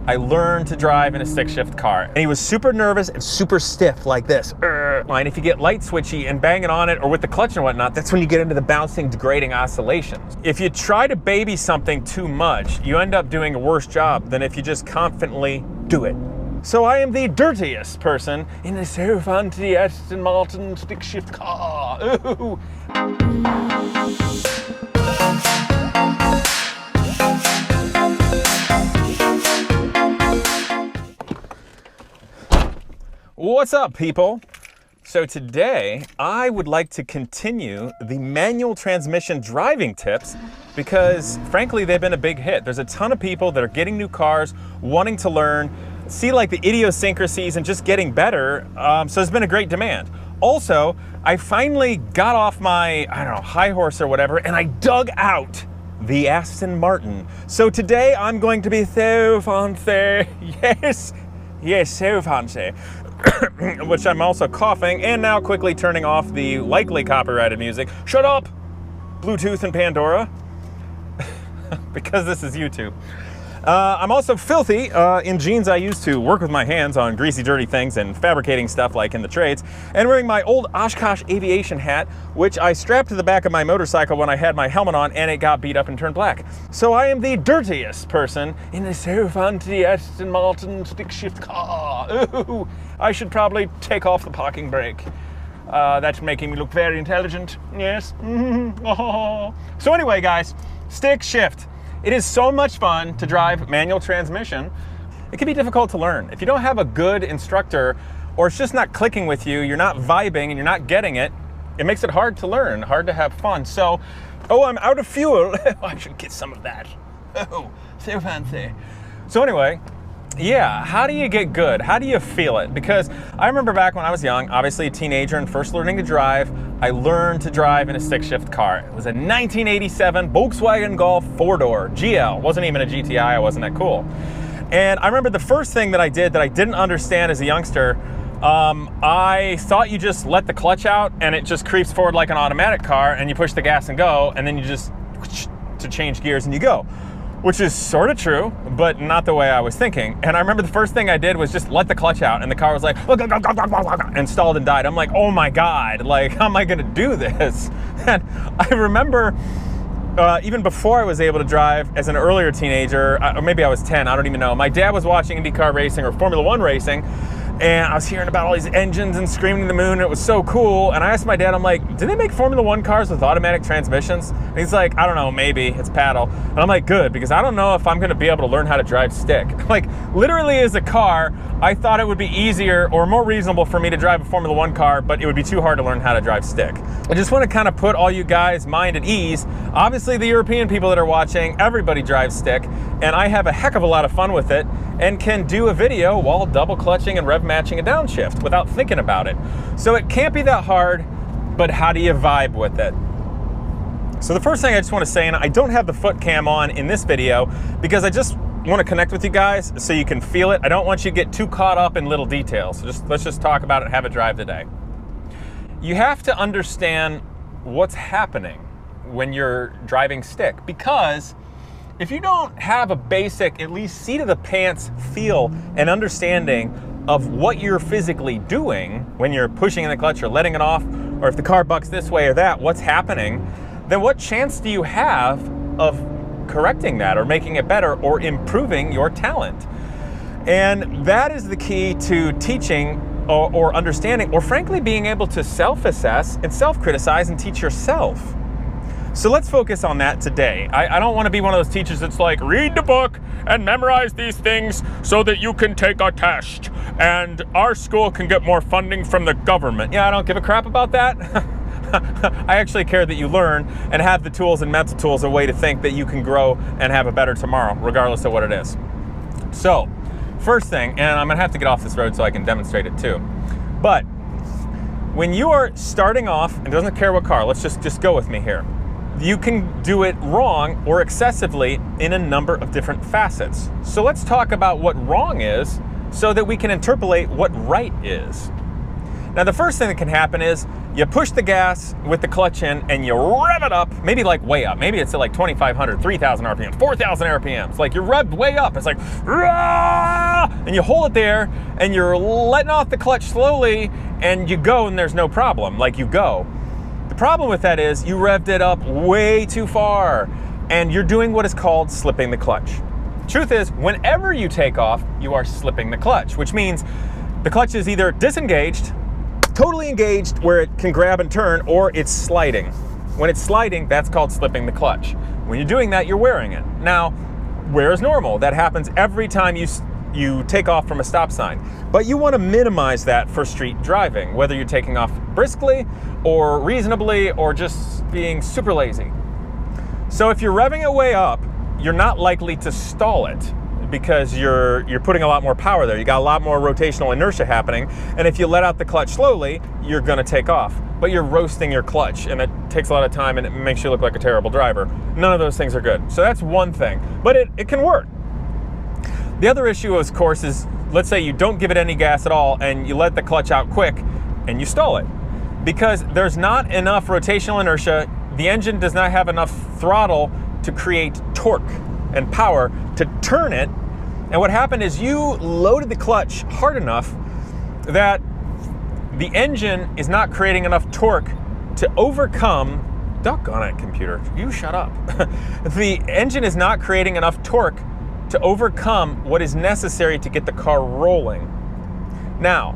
I learned to drive in a stick shift car. And he was super nervous and super stiff like this. And if you get light switchy and banging on it or with the clutch and whatnot, that's when you get into the bouncing, degrading oscillations. If you try to baby something too much, you end up doing a worse job than if you just confidently do it. So I am the dirtiest person in a so fancy Aston Martin stick shift car. Ooh. What's up, people? So today I would like to continue the manual transmission driving tips because frankly they've been a big hit. There's a ton of people that are getting new cars, wanting to learn, see like the idiosyncrasies and just getting better. So there's been a great demand. Also, I finally got off my, high horse or whatever, and I dug out the Aston Martin. So today I'm going to be so fancy. Yes, so fancy. Which I'm also coughing and now quickly turning off the likely copyrighted music. Shut up, Bluetooth and Pandora, because this is YouTube. I'm also filthy in jeans I used to work with my hands on greasy, dirty things and fabricating stuff like in the trades, and wearing my old Oshkosh aviation hat, which I strapped to the back of my motorcycle when I had my helmet on and it got beat up and turned black. So I am the dirtiest person in a so fancy Aston Martin stick shift car. Ooh, I should probably take off the parking brake. That's making me look very intelligent. Yes. So anyway, guys, stick shift. It is so much fun to drive manual transmission. It can be difficult to learn. If you don't have a good instructor or it's just not clicking with you, you're not vibing and you're not getting it, it makes it hard to learn, hard to have fun. So, I'm out of fuel. I should get some of that. Oh, so fancy. So anyway, yeah, how do you get good? How do you feel it? Because I remember back when I was young, obviously a teenager and first learning to drive, I learned to drive in a stick shift car. It was a 1987 Volkswagen Golf 4-door GL. Wasn't even a GTI, I wasn't that cool. And I remember the first thing that I did that I didn't understand as a youngster, I thought you just let the clutch out and it just creeps forward like an automatic car and you push the gas and go, and then you just to change gears and you go. Which is sort of true, but not the way I was thinking. And I remember the first thing I did was just let the clutch out and the car was like, and stalled and died. I'm like, oh my God, like, how am I gonna do this? And I remember even before I was able to drive as an earlier teenager, or maybe I was 10, I don't even know. My dad was watching IndyCar racing or Formula One racing, and I was hearing about all these engines and screaming to the moon, and it was so cool. And I asked my dad, I'm like, do they make Formula One cars with automatic transmissions? And he's like, I don't know, maybe, it's paddle. And I'm like, good, because I don't know if I'm gonna be able to learn how to drive stick. Like, literally as a car, I thought it would be easier or more reasonable for me to drive a Formula One car, but it would be too hard to learn how to drive stick. I just wanna kind of put all you guys' mind at ease. Obviously the European people that are watching, everybody drives stick, and I have a heck of a lot of fun with it and can do a video while double clutching and rev matching a downshift without thinking about it. So it can't be that hard, but how do you vibe with it? So the first thing I just want to say, and I don't have the foot cam on in this video because I just want to connect with you guys so you can feel it. I don't want you to get too caught up in little details. So let's just talk about it and have a drive today. You have to understand what's happening when you're driving stick, because if you don't have a basic, at least seat of the pants feel and understanding of what you're physically doing when you're pushing in the clutch or letting it off, or if the car bucks this way or that, what's happening, then what chance do you have of correcting that or making it better or improving your talent? And that is the key to teaching or understanding, or frankly being able to self-assess and self-criticize and teach yourself. So let's focus on that today. I don't want to be one of those teachers that's like, read the book and memorize these things so that you can take a test and our school can get more funding from the government. Yeah, I don't give a crap about that. I actually care that you learn and have the tools and mental tools, a way to think that you can grow and have a better tomorrow, regardless of what it is. So, first thing, and I'm gonna have to get off this road so I can demonstrate it too, but when you are starting off, and it doesn't care what car, let's just go with me here. You can do it wrong or excessively in a number of different facets. So let's talk about what wrong is so that we can interpolate what right is. Now the first thing that can happen is you push the gas with the clutch in and you rev it up, maybe like way up. Maybe it's at like 2,500, 3,000 RPMs, 4,000 RPMs. Like you're revved way up. It's like, rah! and you hold it there and you're letting off the clutch slowly and you go and there's no problem, like you go. The problem with that is you revved it up way too far and you're doing what is called slipping the clutch. Truth is, whenever you take off, you are slipping the clutch, which means the clutch is either disengaged, totally engaged where it can grab and turn, or it's sliding. When it's sliding, that's called slipping the clutch. When you're doing that, you're wearing it. Now, wear is normal. That happens every time you take off from a stop sign. But you want to minimize that for street driving, whether you're taking off briskly or reasonably or just being super lazy. So if you're revving it way up, you're not likely to stall it because you're putting a lot more power there. You got a lot more rotational inertia happening. And if you let out the clutch slowly, you're going to take off. But you're roasting your clutch and it takes a lot of time and it makes you look like a terrible driver. None of those things are good. So that's one thing, but it can work. The other issue, of course, is let's say you don't give it any gas at all and you let the clutch out quick and you stall it. Because there's not enough rotational inertia, the engine does not have enough throttle to create torque and power to turn it. And what happened is you loaded the clutch hard enough that the engine is not creating enough torque to overcome, doggone it, computer, you shut up. The engine is not creating enough torque to overcome what is necessary to get the car rolling. Now,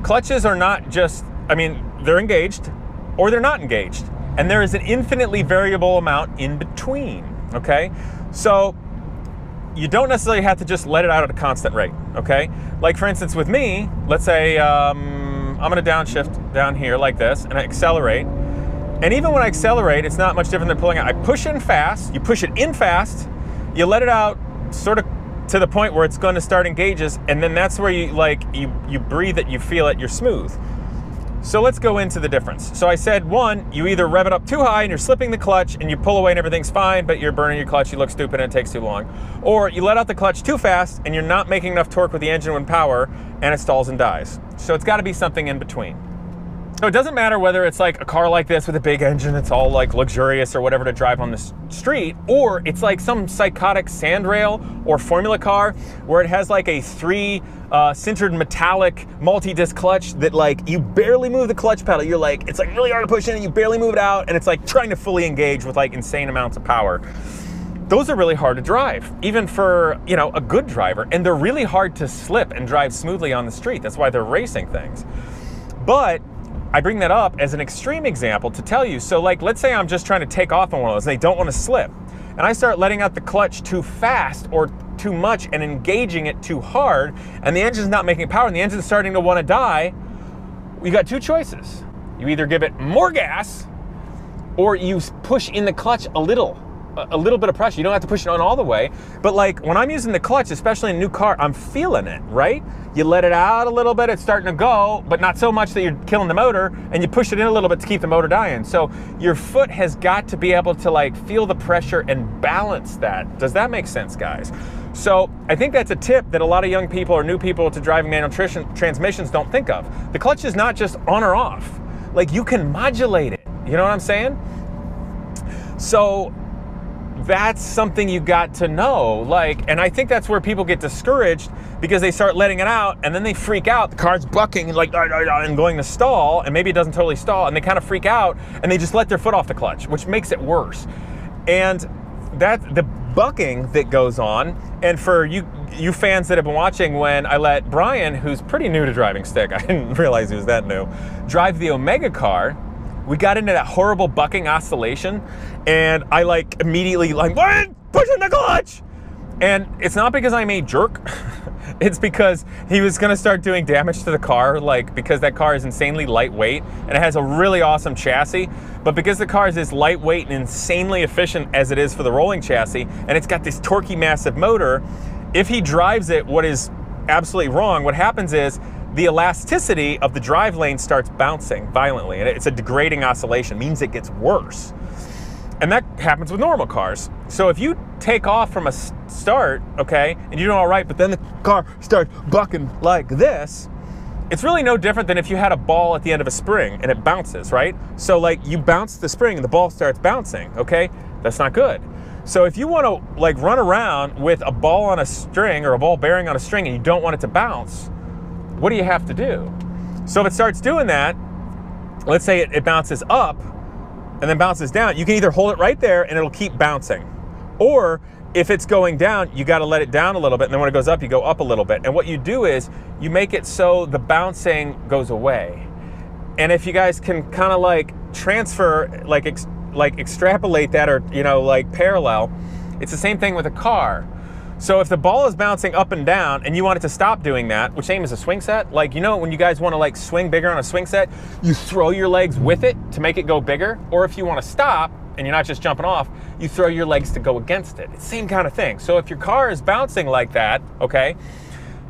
clutches are not just, they're engaged or they're not engaged. And there is an infinitely variable amount in between, okay? So you don't necessarily have to just let it out at a constant rate, okay? Like for instance with me, let's say I'm gonna downshift down here like this and I accelerate. And even when I accelerate, it's not much different than pulling out. I push in fast, you push it in fast, you let it out sort of to the point where it's gonna start engages, and then that's where you breathe it, you feel it, you're smooth. So let's go into the difference. So I said, one, you either rev it up too high and you're slipping the clutch and you pull away and everything's fine, but you're burning your clutch, you look stupid and it takes too long. Or you let out the clutch too fast and you're not making enough torque with the engine when power and it stalls and dies. So it's gotta be something in between. So it doesn't matter whether it's like a car like this with a big engine, it's all like luxurious or whatever to drive on the street, or it's like some psychotic sandrail or formula car where it has like a sintered metallic multi-disc clutch that like you barely move the clutch pedal. You're like, it's like really hard to push in and you barely move it out and it's like trying to fully engage with like insane amounts of power. Those are really hard to drive, even for, a good driver, and they're really hard to slip and drive smoothly on the street. That's why they're racing things. But I bring that up as an extreme example to tell you, so like, let's say I'm just trying to take off on one of those and they don't want to slip. And I start letting out the clutch too fast or too much and engaging it too hard, and the engine's not making power and the engine's starting to want to die. You got two choices. You either give it more gas or you push in the clutch a little bit of pressure. You don't have to push it on all the way, but like when I'm using the clutch, especially in a new car, I'm feeling it, right? You let it out a little bit, it's starting to go, but not so much that you're killing the motor, and you push it in a little bit to keep the motor dying. So your foot has got to be able to like feel the pressure and balance that. Does that make sense, guys? So I think that's a tip that a lot of young people or new people to driving manual transmissions don't think of. The clutch is not just on or off. Like you can modulate it, you know what I'm saying? So that's something you got to know. And I think that's where people get discouraged because they start letting it out and then they freak out. The car's bucking and going to stall, and maybe it doesn't totally stall, and they kind of freak out and they just let their foot off the clutch, which makes it worse. And that's the bucking that goes on. And for you fans that have been watching, when I let Brian, who's pretty new to driving stick, I didn't realize he was that new, drive the Omega car, we got into that horrible bucking oscillation, and I immediately pushing the clutch. And it's not because I'm a jerk. It's because he was gonna start doing damage to the car, because that car is insanely lightweight and it has a really awesome chassis. But because the car is as lightweight and insanely efficient as it is for the rolling chassis, and it's got this torquey, massive motor, if he drives it, what is absolutely wrong, what happens is the elasticity of the drive lane starts bouncing violently, and it's a degrading oscillation, means it gets worse. And that happens with normal cars. So if you take off from a start, okay, and you're doing all right, but then the car starts bucking like this, it's really no different than if you had a ball at the end of a spring and it bounces, right? So you bounce the spring and the ball starts bouncing, okay? That's not good. So if you want to like run around with a ball on a string or a ball bearing on a string and you don't want it to bounce, what do you have to do? So if it starts doing that, let's say it bounces up and then bounces down, you can either hold it right there and it'll keep bouncing. Or if it's going down, you got to let it down a little bit, and then when it goes up, you go up a little bit. And what you do is you make it so the bouncing goes away. And if you guys can kind of like transfer, like extrapolate that, or like parallel, it's the same thing with a car. So if the ball is bouncing up and down and you want it to stop doing that, which same as a swing set, like when you guys want to like swing bigger on a swing set, you throw your legs with it to make it go bigger. Or if you want to stop and you're not just jumping off, you throw your legs to go against it. It's the same kind of thing. So if your car is bouncing like that, okay,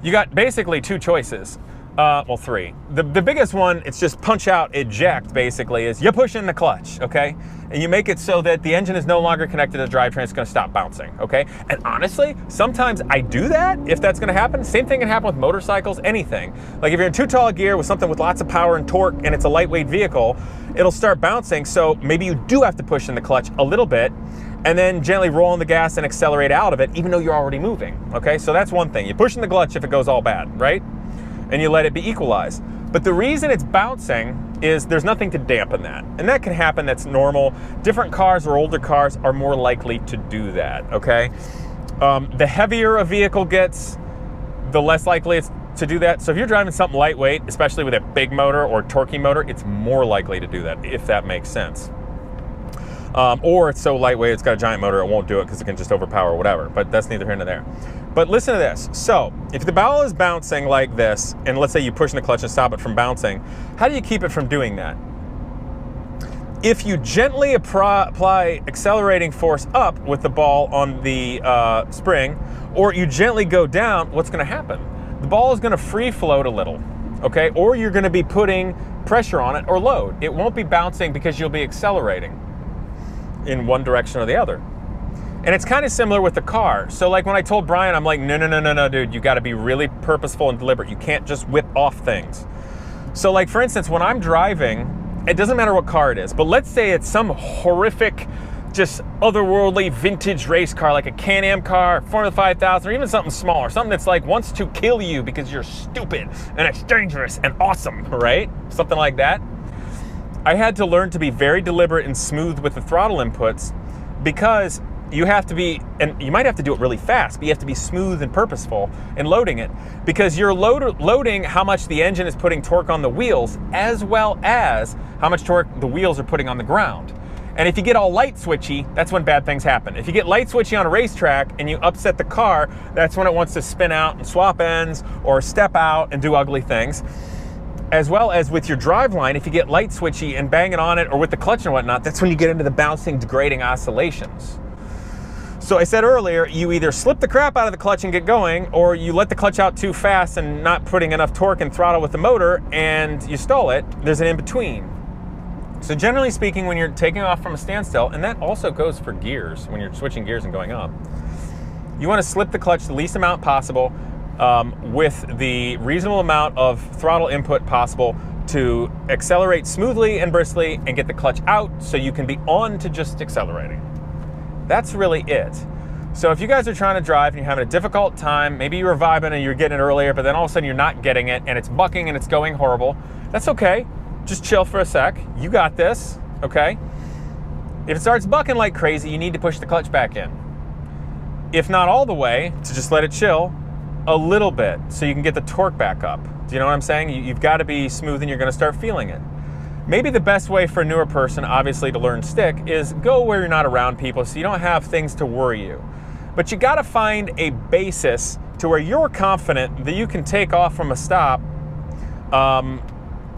you got basically two choices. Well, three. The biggest one, it's just punch out, eject, basically, is you push in the clutch, okay? And you make it so that the engine is no longer connected to the drivetrain, it's gonna stop bouncing, okay? And honestly, sometimes I do that if that's gonna happen. Same thing can happen with motorcycles, anything. Like if you're in too tall a gear with something with lots of power and torque and it's a lightweight vehicle, it'll start bouncing, so maybe you do have to push in the clutch a little bit and then gently roll on the gas and accelerate out of it, even though you're already moving, okay? So that's one thing. You push in the clutch if it goes all bad, right? And you let it be equalized. But the reason it's bouncing is there's nothing to dampen that. And that can happen, that's normal. Different cars or older cars are more likely to do that, okay? The heavier a vehicle gets, the less likely it's to do that. So if you're driving something lightweight, especially with a big motor or torquey motor, it's more likely to do that, if that makes sense. Or it's so lightweight, it's got a giant motor, it won't do it because it can just overpower whatever, but that's neither here nor there. But listen to this. So if the ball is bouncing like this, and let's say you push in the clutch and stop it from bouncing, how do you keep it from doing that? If you gently apply accelerating force up with the ball on the spring, or you gently go down, what's gonna happen? The ball is gonna free float a little, okay? Or you're gonna be putting pressure on it or load. It won't be bouncing because you'll be accelerating in one direction or the other. And it's kind of similar with the car. So like when I told Brian, I'm like, no, dude, you gotta be really purposeful and deliberate. You can't just whip off things. So like for instance, when I'm driving, it doesn't matter what car it is, but let's say it's some horrific, just otherworldly vintage race car, like a Can-Am car, Formula 5000, or even something smaller, something that's like wants to kill you because you're stupid and it's dangerous and awesome, right? Something like that. I had to learn to be very deliberate and smooth with the throttle inputs, because you have to be, and you might have to do it really fast, but you have to be smooth and purposeful in loading it, because you're loading how much the engine is putting torque on the wheels, as well as how much torque the wheels are putting on the ground. And if you get all light switchy, that's when bad things happen. If you get light switchy on a racetrack and you upset the car, that's when it wants to spin out and swap ends or step out and do ugly things. As well as with your driveline, if you get light switchy and banging on it or with the clutch and whatnot, that's when you get into the bouncing, degrading oscillations. So I said earlier, you either slip the crap out of the clutch and get going, or you let the clutch out too fast and not putting enough torque and throttle with the motor and you stall it. There's an in-between. So generally speaking, when you're taking off from a standstill, and that also goes for gears, when you're switching gears and going up, you want to slip the clutch the least amount possible with the reasonable amount of throttle input possible to accelerate smoothly and briskly and get the clutch out so you can be on to just accelerating. That's really it. So if you guys are trying to drive and you're having a difficult time, maybe you were vibing and you're getting it earlier, but then all of a sudden you're not getting it and it's bucking and it's going horrible, that's okay. Just chill for a sec. You got this, okay? If it starts bucking like crazy, you need to push the clutch back in. If not all the way, to just let it chill a little bit so you can get the torque back up. Do you know what I'm saying? You've got to be smooth and you're going to start feeling it. Maybe the best way for a newer person, obviously, to learn stick is go where you're not around people so you don't have things to worry you. But you got to find a basis to where you're confident that you can take off from a stop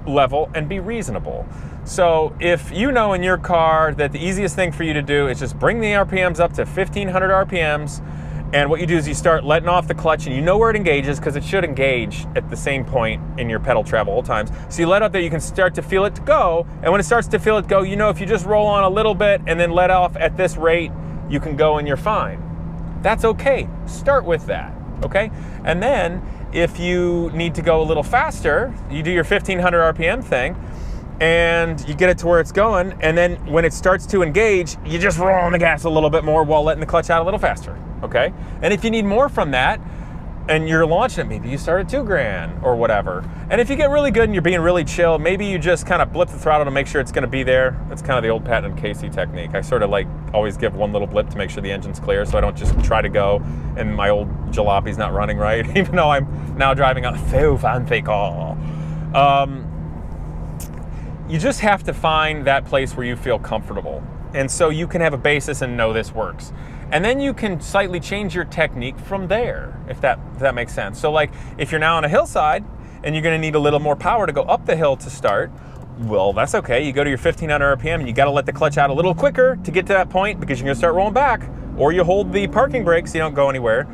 level and be reasonable. So if you know in your car that the easiest thing for you to do is just bring the RPMs up to 1500 RPMs, and what you do is you start letting off the clutch and you know where it engages, because it should engage at the same point in your pedal travel all times. So you let up there, you can start to feel it go, and when it starts to feel it go, you know if you just roll on a little bit and then let off at this rate, you can go and you're fine. That's okay. Start with that, okay? And then if you need to go a little faster, you do your 1500 RPM thing, and you get it to where it's going, and then when it starts to engage, you just roll on the gas a little bit more while letting the clutch out a little faster, okay? And if you need more from that, and you're launching it, maybe you start at 2 grand or whatever. And if you get really good and you're being really chill, maybe you just kind of blip the throttle to make sure it's gonna be there. That's kind of the old Pat and Casey technique. I sort of like always give one little blip to make sure the engine's clear, so I don't just try to go and my old jalopy's not running right, even though I'm now driving a so fancy car. You just have to find that place where you feel comfortable. And so you can have a basis and know this works. And then you can slightly change your technique from there, if that makes sense. So like, if you're now on a hillside and you're gonna need a little more power to go up the hill to start, well, that's okay. You go to your 1500 RPM and you gotta let the clutch out a little quicker to get to that point because you're gonna start rolling back, or you hold the parking brake so you don't go anywhere.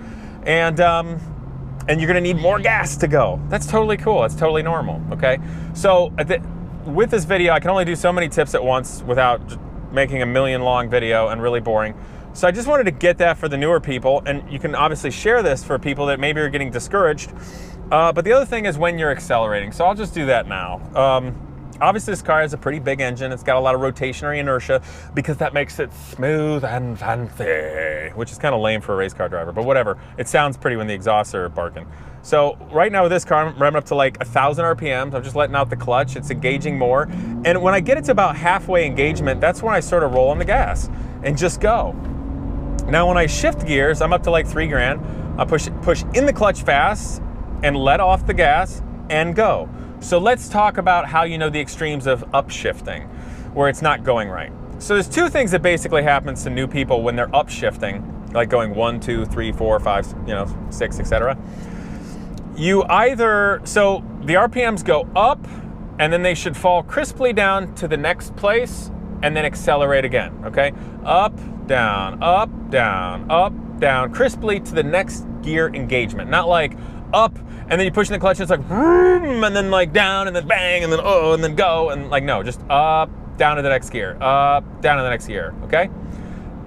And you're gonna need more gas to go. That's totally cool, that's totally normal, okay? So with this video, I can only do so many tips at once without making a million long video and really boring. So I just wanted to get that for the newer people, and you can obviously share this for people that maybe are getting discouraged. But the other thing is when you're accelerating. So I'll just do that now. Obviously this car has a pretty big engine. It's got a lot of rotationary inertia because that makes it smooth and fancy, which is kind of lame for a race car driver, but whatever. It sounds pretty when the exhausts are barking. So right now with this car, I'm revving up to like 1,000 RPMs. I'm just letting out the clutch. It's engaging more. And when I get it to about halfway engagement, that's when I sort of roll on the gas and just go. Now when I shift gears, I'm up to like 3 grand. I push in the clutch fast and let off the gas and go. So let's talk about how you know the extremes of upshifting, where it's not going right. So there's 2 things that basically happens to new people when they're upshifting, like going 1, 2, 3, 4, 5, 6, etc. You either, so the RPMs go up and then they should fall crisply down to the next place and then accelerate again, okay? Up, down, up, down, up, down, crisply to the next gear engagement. Not like up and then you push in the clutch and it's like vroom, and then like down and then bang and then oh and then go, and like no, just up, down to the next gear, up, down to the next gear, okay?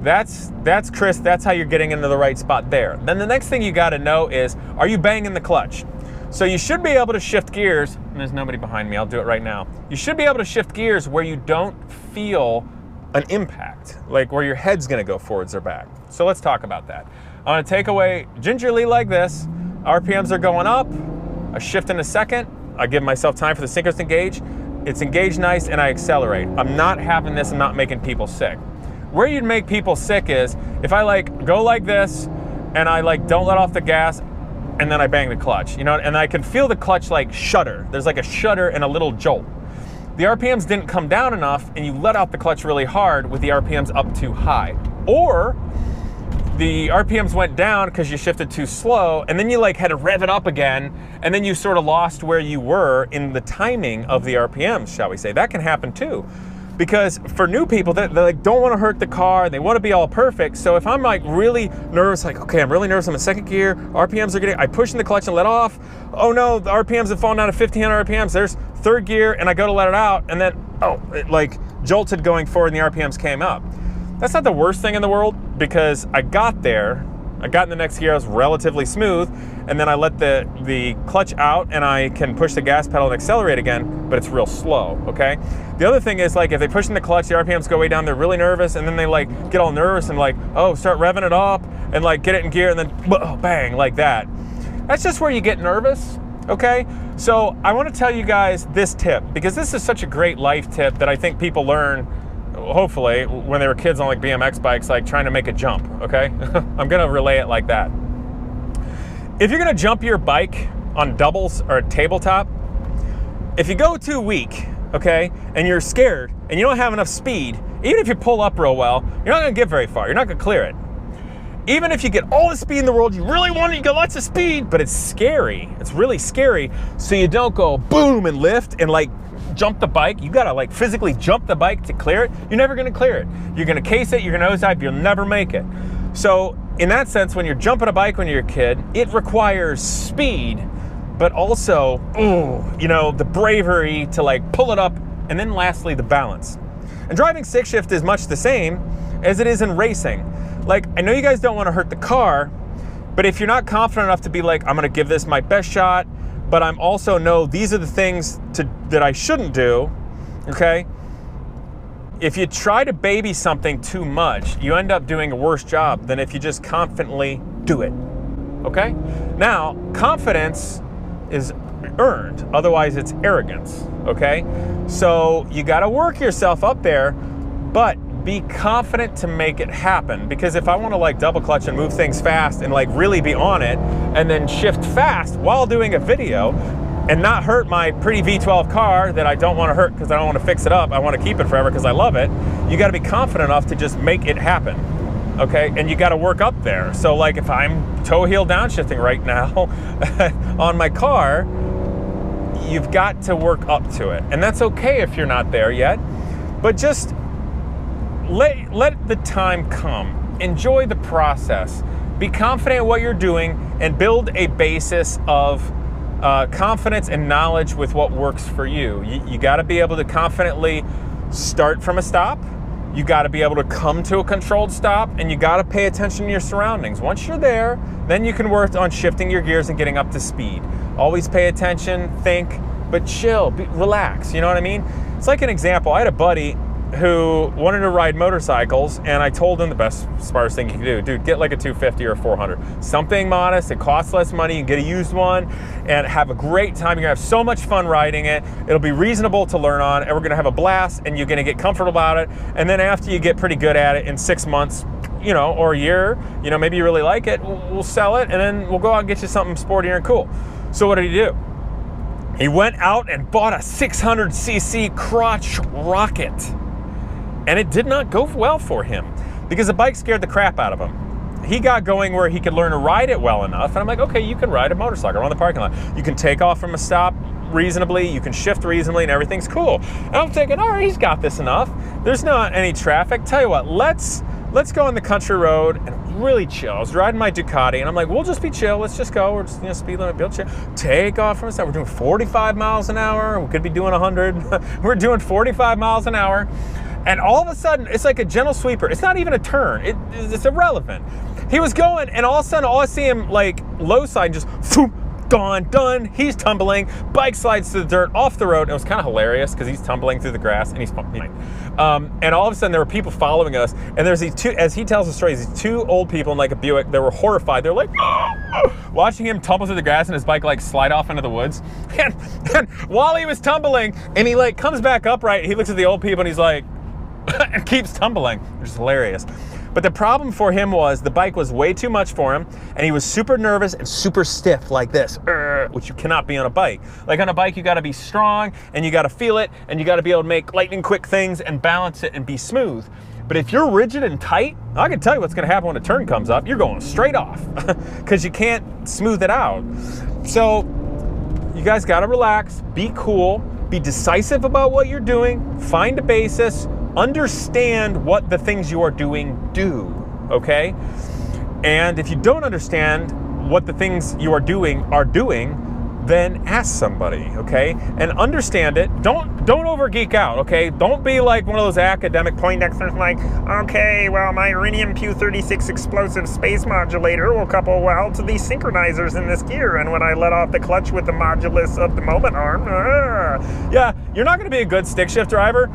That's crisp, that's how you're getting into the right spot there. Then the next thing you gotta know is, are you banging the clutch? So you should be able to shift gears, and there's nobody behind me, I'll do it right now. You should be able to shift gears where you don't feel an impact, like where your head's gonna go forwards or back. So let's talk about that. I'm gonna take away gingerly like this, RPMs are going up, I shift in a second, I give myself time for the synchronous engage, it's engaged nice, and I accelerate. I'm not having this, I'm not making people sick. Where you'd make people sick is if I like go like this and I like don't let off the gas and then I bang the clutch, and I can feel the clutch like shudder. There's like a shudder and a little jolt. The RPMs didn't come down enough and you let out the clutch really hard with the RPMs up too high. Or the RPMs went down because you shifted too slow and then you like had to rev it up again and then you sort of lost where you were in the timing of the RPMs, shall we say. That can happen too. Because for new people, they like don't want to hurt the car, they want to be all perfect. So if I'm like really nervous, like, okay, I'm really nervous, I'm in second gear, RPMs are getting, I push in the clutch and let off. Oh no, the RPMs have fallen down to 1,500 RPMs. There's third gear and I go to let it out and then, it like jolted going forward and the RPMs came up. That's not the worst thing in the world because I got there, I got in the next gear, I was relatively smooth, and then I let the clutch out and I can push the gas pedal and accelerate again, but it's real slow, okay? The other thing is like if they push in the clutch, the RPMs go way down, they're really nervous, and then they like get all nervous and like, oh, start revving it up and like get it in gear and then bang, like that. That's just where you get nervous, okay? So I wanna tell you guys this tip because this is such a great life tip that I think people learn hopefully when they were kids on like BMX bikes, like trying to make a jump, okay? I'm gonna relay it like that. If you're gonna jump your bike on doubles or a tabletop, if you go too weak, okay, and you're scared and you don't have enough speed, even if you pull up real well, you're not gonna get very far, you're not gonna clear it. Even if you get all the speed in the world, you really want it, you get lots of speed, but it's scary, it's really scary, so you don't go boom and lift and like jump the bike. You gotta like physically jump the bike to clear it. You're never gonna clear it. You're gonna case it, you're gonna nosedive, you'll never make it. So in that sense, when you're jumping a bike when you're a kid, it requires speed, but also, the bravery to like pull it up, and then lastly, the balance. And driving stick shift is much the same as it is in racing. Like, I know you guys don't wanna hurt the car, but if you're not confident enough to be like, I'm gonna give this my best shot, but I'm also know these are the things that I shouldn't do, okay? If you try to baby something too much, you end up doing a worse job than if you just confidently do it, okay? Now, confidence is earned, otherwise it's arrogance, okay? So you gotta work yourself up there, but be confident to make it happen. Because if I wanna like double clutch and move things fast and like really be on it and then shift fast while doing a video and not hurt my pretty V12 car that I don't wanna hurt because I don't wanna fix it up, I wanna keep it forever because I love it, you gotta be confident enough to just make it happen, okay? And you gotta work up there. So like if I'm toe heel downshifting right now on my car, you've got to work up to it. And that's okay if you're not there yet, but just let the time come. Enjoy the process. Be confident in what you're doing and build a basis of confidence and knowledge with what works for you. You gotta be able to confidently start from a stop. You gotta be able to come to a controlled stop, and you gotta pay attention to your surroundings. Once you're there, then you can work on shifting your gears and getting up to speed. Always pay attention, think, but chill, relax, you know what I mean? It's like an example. I had a buddy who wanted to ride motorcycles, and I told him the best, smartest thing you can do, dude, get like a 250 or a 400. Something modest, it costs less money, you can get a used one, and have a great time. You're gonna have so much fun riding it. It'll be reasonable to learn on, and we're gonna have a blast, and you're gonna get comfortable about it. And then after you get pretty good at it in 6 months, you know, or a year, you know, maybe you really like it, we'll sell it, and then we'll go out and get you something sportier and cool. So what did he do? He went out and bought a 600cc crotch rocket. And it did not go well for him because the bike scared the crap out of him. He got going where he could learn to ride it well enough. And I'm like, okay, you can ride a motorcycle around the parking lot. You can take off from a stop reasonably, you can shift reasonably, and everything's cool. And I'm thinking, all right, he's got this enough. There's not any traffic. Tell you what, let's go on the country road and really chill. I was riding my Ducati, and I'm like, we'll just be chill. Let's just go. We're just, you know, speed limit, build chill. Take off from a stop. We're doing 45 miles an hour. We could be doing 100. We're doing 45 miles an hour. And all of a sudden, it's like a gentle sweeper. It's not even a turn. It's irrelevant. He was going, and all of a sudden, I see him like low side, just phoom, gone, done. He's tumbling. Bike slides to the dirt, off the road. It was kind of hilarious because he's tumbling through the grass, and he's fine. And all of a sudden, there were people following us, and there's these two, as he tells the story, these two old people in like a Buick. They were horrified. They're like, watching him tumble through the grass and his bike like slide off into the woods. And while he was tumbling, and he like comes back upright, he looks at the old people, and he's like, and keeps tumbling, which is hilarious. But the problem for him was the bike was way too much for him, and he was super nervous and super stiff like this, which you cannot be on a bike. Like on a bike, you gotta be strong, and you gotta feel it, and you gotta be able to make lightning quick things and balance it and be smooth. But if you're rigid and tight, I can tell you what's gonna happen when a turn comes up. You're going straight off because you can't smooth it out. So you guys gotta relax, be cool, be decisive about what you're doing, find a basis, understand what the things you are doing do, okay? And if you don't understand what the things you are doing, then ask somebody, okay? And understand it. Don't over geek out, okay? Don't be like one of those academic Poindexters like, okay, well, my Iridium Q36 explosive space modulator will couple well to these synchronizers in this gear, and when I let off the clutch with the modulus of the moment arm, yeah, you're not gonna be a good stick shift driver,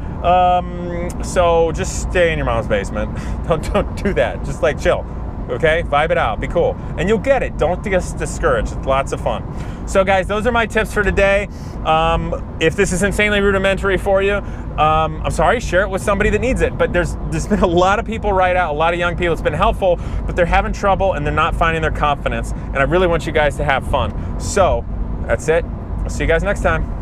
so just stay in your mom's basement. Don't do that, just like chill. Okay, vibe it out, be cool, and you'll get it. Don't get discouraged. It's lots of fun. So guys, those are my tips for today. If this is insanely rudimentary for you, I'm sorry, share it with somebody that needs it. But there's been a lot of people right out, a lot of young people. It's been helpful, but they're having trouble and they're not finding their confidence. And I really want you guys to have fun. So that's it. I'll see you guys next time.